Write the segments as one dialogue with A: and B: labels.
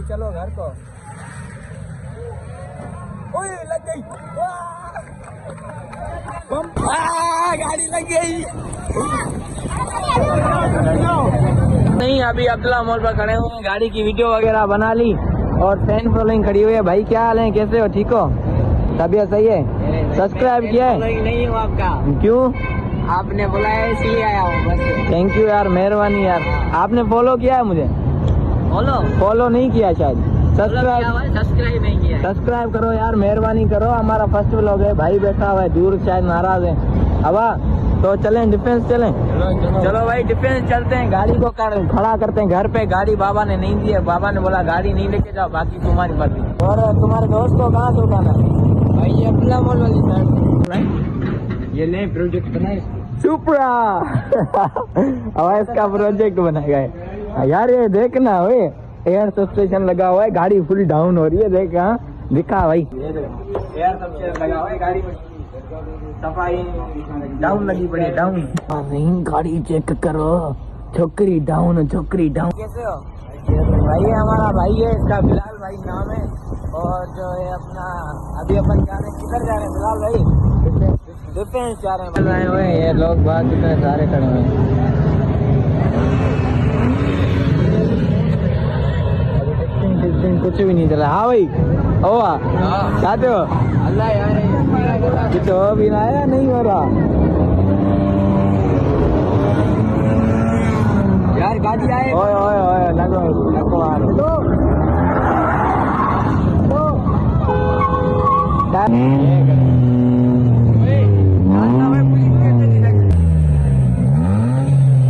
A: अभी चलो घर को। ओए लग गई, गाड़ी लग गई। नहीं अभी अब्दुल्ला मॉल पर खड़े हुए, गाड़ी की वीडियो वगैरह बना ली और फैन फॉलोइंग खड़ी हुई है। भाई क्या हाल है, कैसे हो, ठीक हो, तबीयत सही है? सब्सक्राइब किया है?
B: नहीं हूँ आपका।
A: क्यों?
B: आपने बुलाया इसलिए आया हूँ बस।
A: थैंक यू यार, मेहरबानी यार। आपने फॉलो किया है मुझे? फॉलो नहीं किया शायद।
B: सब्सक्राइब नहीं किया।
A: सब्सक्राइब करो यार, मेहरबानी करो। हमारा फर्स्ट व्लॉग है, भाई बैठा हुआ है दूर, शायद नाराज है। हवा तो चलें डिफेंस चलें। चलो भाई डिफेंस चलते हैं। गाड़ी को खड़ा करते हैं घर पे। गाड़ी बाबा ने नहीं दी है, बाबा ने बोला गाड़ी नहीं लेके जाओ, बाकी तुम्हारी मर्जी। और तुम्हारे दोस्त को कहाँ से उठाना है?
B: भाई ये अब्दुल्ला मॉल वाली साइड
A: ये नए प्रोजेक्ट बनाए सुप्रा। अब इसका प्रोजेक्ट बनाएगा यार। ये देखना वे, एयर सस्पेंशन लगा हुआ है, गाड़ी फुल डाउन हो रही है। देख हाँ दिखा भाई, एयर सस्पेंशन लगा हुआ है गाड़ी में, सफाई डाउन लगी पड़ी है, डाउन। नहीं गाड़ी चेक करो, छोकरी डाउन, छोकरी डाउन। कैसे हो भाई? ये हमारा भाई है, इसका बिलाल भाई नाम है। और जो है अपना अभी अपन जा रहे हैं, किधर जा रहे हैं बिलाल भाई? डिफेंस जा रहे हैं। आए हुए ये लोग बात कितने सारे खड़े हुए हैं। कुछ भी नहीं चला। हाँ भाई ओ चाहते हो?
B: अल्लाह यार
A: कुछ हो भी ना या नहीं हो रहा
B: यार, गाड़ी आए।
A: ओए ओए ओए लगो लगो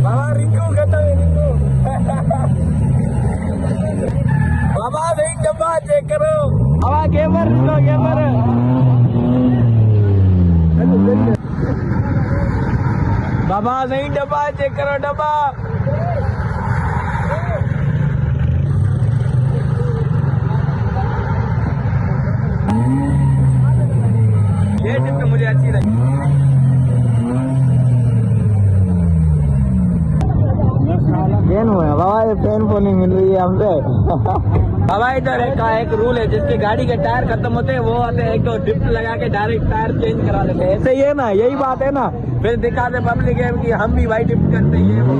A: बाबा रिंकू कहता है, रिंकू बाबा नहीं डब्बा चेक करो। हवा गेमर लो, गेमर बाबा नहीं डब्बा चेक करो, डब्बा। ये टिप मुझे अच्छी लगी। फैन हुआ है बाबा, ये फैन फोनिंग मिल रही है हमसे। बाबा इधर एक रूल है, जिसके गाड़ी के टायर खत्म होते हैं वो आते हैं, एक तो डिप्ट लगा के डायरेक्ट टायर चेंज करा लेते हैं। ऐसे ही है ना, यही बात है ना। फिर दिखाते पब्लिक है कि हम भी भाई डिप्ट करते हैं। वो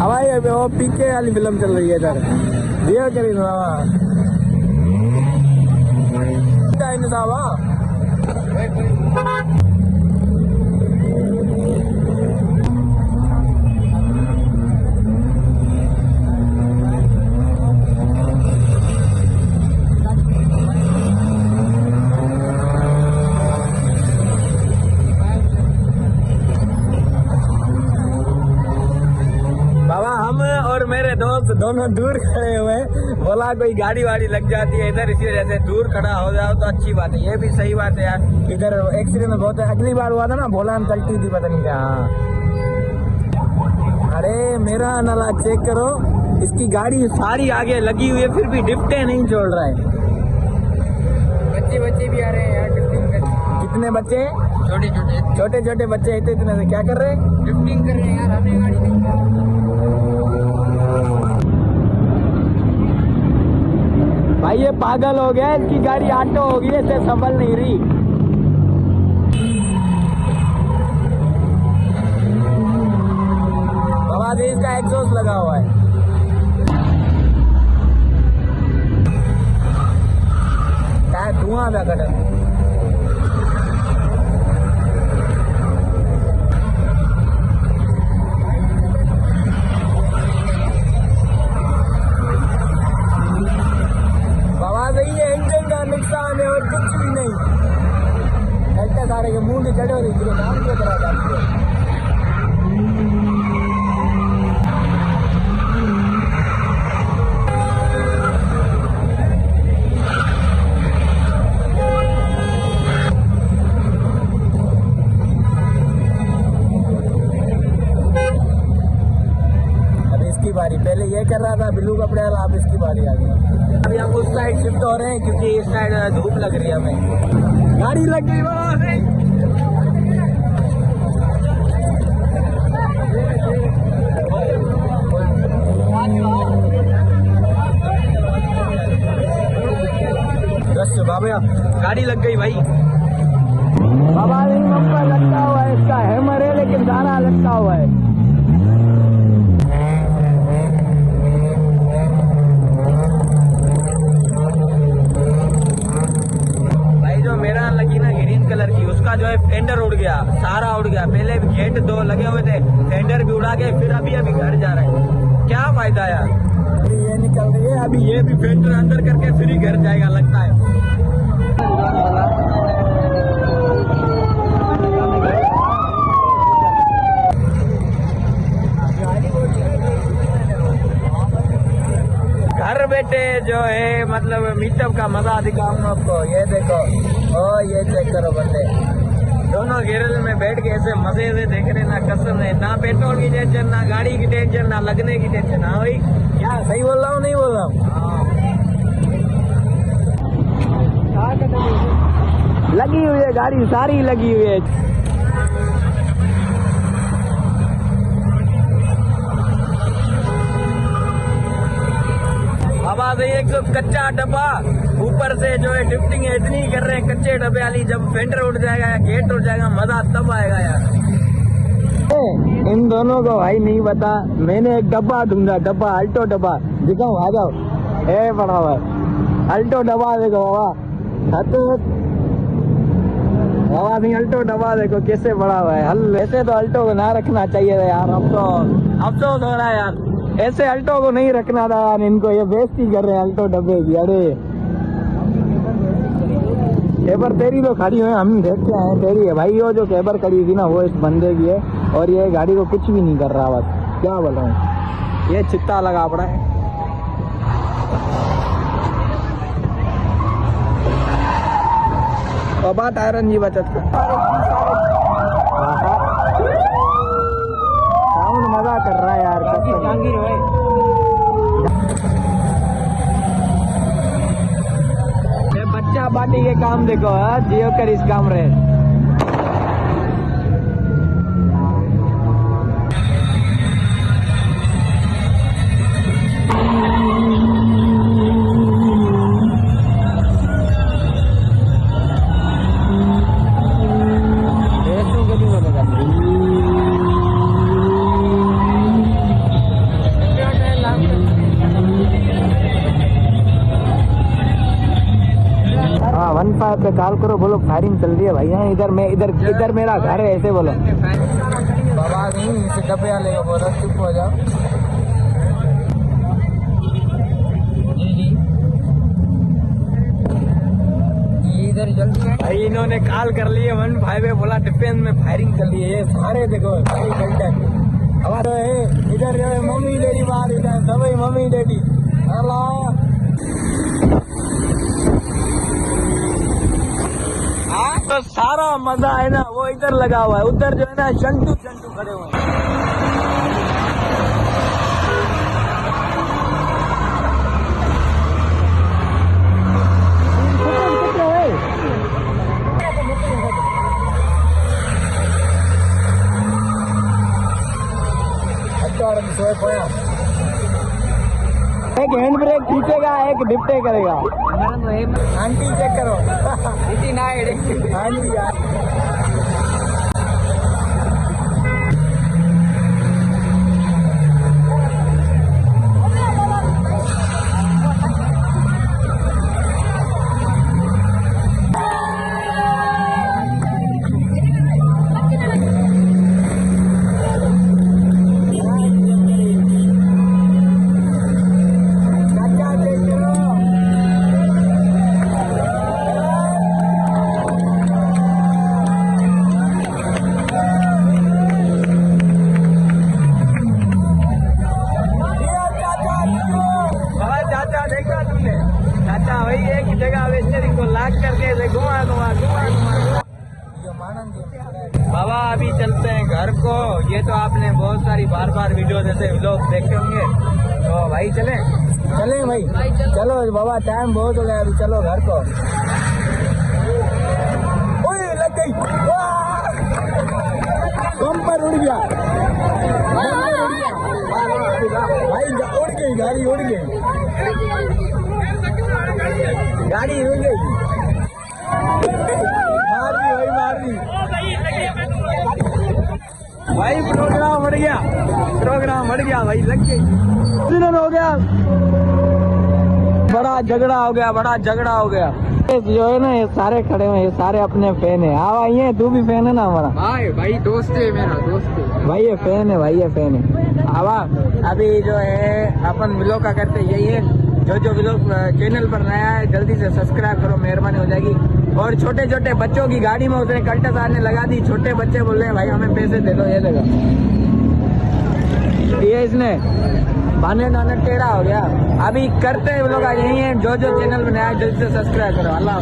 A: हवाई वो पीके वाली फिल्म चल रही है इधर, दिया करी बाबा। और मेरे दोस्त दोनों दूर खड़े हुए, बोला कोई गाड़ी वाड़ी लग जाती है इधर, इसी वजह से दूर खड़ा हो जाओ तो अच्छी बात है। ये भी सही बात है यार, इधर एक्सीडेंट बहुत है। अगली बार हुआ था ना, बोला हम चलती थी पता नहीं क्या। अरे मेरा नाला चेक करो, इसकी गाड़ी सारी आगे लगी हुई है फिर भी डिप्टे नहीं छोड़ रहा है।
B: बच्चे भी आ रहे हैं यार ड्रिफ्टिंग करने।
A: कितने बच्चे?
B: छोटे
A: छोटे बच्चे इतने से क्या कर रहे हैं?
B: ड्रिफ्टिंग कर रहे हैं यार, हमें गाड़ी नहीं।
A: भाई ये पागल हो गया, इसकी गाड़ी ऑटो हो गई, ऐसे संभल नहीं रही। बाबा जी इसका एग्जॉस्ट लगा हुआ है। क्या धुआं था कटा। नुकसान है और कुछ भी नहीं। ऐसे सारे के मुंह चढ़े हो रही काम क्यों करा जाती है। अब इसकी बारी, पहले ये कर रहा था बिल्लू कपड़े वाला, अब इसकी बारी आ गई। अभी हम उस साइड शिफ्ट हो रहे हैं क्योंकि इस साइड धूप लग रही है हमें। गाड़ी लग गई बाबा गाड़ी लग गई भाई। बाबा नहीं नंबर लटका हुआ है, इसका हैमर है लेकिन गाना लटका हुआ है। भाई जो मेरा लगी ना ग्रीन कलर की, उसका जो है फेंडर उड़ गया, सारा उड़ गया। पहले गेट 2 लगे हुए थे, फेंडर भी उड़ा के फिर अभी घर जा रहे हैं। क्या फायदा यार, ये निकल रही है अभी, ये भी फेंडर अंदर करके फिर ही घर जाएगा लगता है। घर बैठे जो है मतलब मीटअप का मजा दिखाऊंगा आपको। ये देखो, ओ ये चेक करो बंदे, दोनों गैरेज में बैठ के ऐसे मजे से देख रहे ना, कसम है। ना पेट्रोल की टेंशन, ना गाड़ी की टेंशन, ना लगने की टेंशन। हाँ भाई, क्या सही बोल रहा हूँ नहीं बोल रहा हूँ? लगी हुई है गाड़ी, सारी लगी हुई है। बाबा से एक तो कच्चा डब्बा, ऊपर से जो है ड्रिफ्टिंग इतनी कर रहे हैं कच्चे डब्बे वाली। जब फेंडर उठ जाएगा या गेट उठ जाएगा, मजा तब आएगा यार। इन दोनों को भाई नहीं पता, मैंने एक डब्बा ढूंढा, डब्बा अल्टो डब्बा दिखाऊं, आ जाओ। ए बड़ा हुआ अल्टो डब्बा देखो बाबा, बाबा नहीं अल्टो डब्बा देखो कैसे बड़ा हुआ है। हल ऐसे तो अल्टो को ना रखना चाहिए था यार, अब तो हो रहा है यार, ऐसे अल्टो को नहीं रखना था यार इनको। ये बेइज्जती कर रहे हैं अल्टो डब्बे की। अरे केबर तेरी तो खड़ी हुई, हम देखते हैं तेरी है भाई। वो जो केबर खड़ी थी ना वो इस बंदे की है, और ये गाड़ी को कुछ भी नहीं कर रहा। बस क्या बोल रहा हूँ, ये चित्ता लगा पड़ा है। बाबा टायरन जी बचत साउंड मजा कर रहा है यार। बच्चा पार्टी के काम देखो, जियो कर इस काम रहे। हाँ 15 पे कॉल करो, बोलो फायरिंग चल रही है भाई। यहाँ इधर मेरा घर है, ऐसे बोलो। बाबा नहीं इसे डब्बे वाले को बोलो चुप हो जाओ। इधर जल्दी भाई, इन्होंने कॉल कर लिए 15 पे, बोला डिफेंस में फायरिंग चल रही है। ये सारे देखो हमारे इधर जो है मम्मी डैडी बाहर, इधर सभी मम्मी डैडी। हेलो तो सारा मजा है ना वो इधर लगा हुआ है, उधर जो है ना शंटू खड़े हुए हैं। एक हैंड ब्रेक खींचेगा, एक डिप्टे करेगा। आंटी चेक करो आंटी यार। चाचा वही एक जगह वेस्टरी को लाग करके घुमा। बाबा अभी चलते हैं घर को। ये तो आपने बहुत सारी बार वीडियो जैसे व्लॉग देखे होंगे, तो भाई चले भाई चलो बाबा, टाइम बहुत हो गया, अभी चलो घर को। ओए लग गई, बम्पर उड़ गया भाई, उड़ गई गाड़ी, उड़ गई गाड़ी, उड़ गई। मार दी भाई, प्रोग्राम बढ़ गया, प्रोग्राम बढ़ गया भाई, लग गई, एक्सीडेंट हो गया, बड़ा झगड़ा हो गया, बड़ा झगड़ा हो गया। ये जो है ना, ये सारे खड़े हुए, ये सारे अपने फैन है। हाँ भाई, ये तू भी फैन है ना हमारा?
B: भाई दोस्त है मेरा, दोस्त है
A: भाई, ये फैन है भाई, ये फैन है। आवा अभी जो है अपन व्लॉग का करते यही है, जो व्लॉग चैनल पर नया है जल्दी से सब्सक्राइब करो, मेहरबानी हो जाएगी। और छोटे छोटे बच्चों की गाड़ी में उसने कल्टा सार ने लगा दी, छोटे बच्चे बोल रहे हैं भाई हमें पैसे दे दो, ये लगा ये इसने बाने नाने टेढ़ा हो गया। अभी करते हैं व्लॉग यही है, जो चैनल में नया है जल्दी से सब्सक्राइब करो। अल्लाह।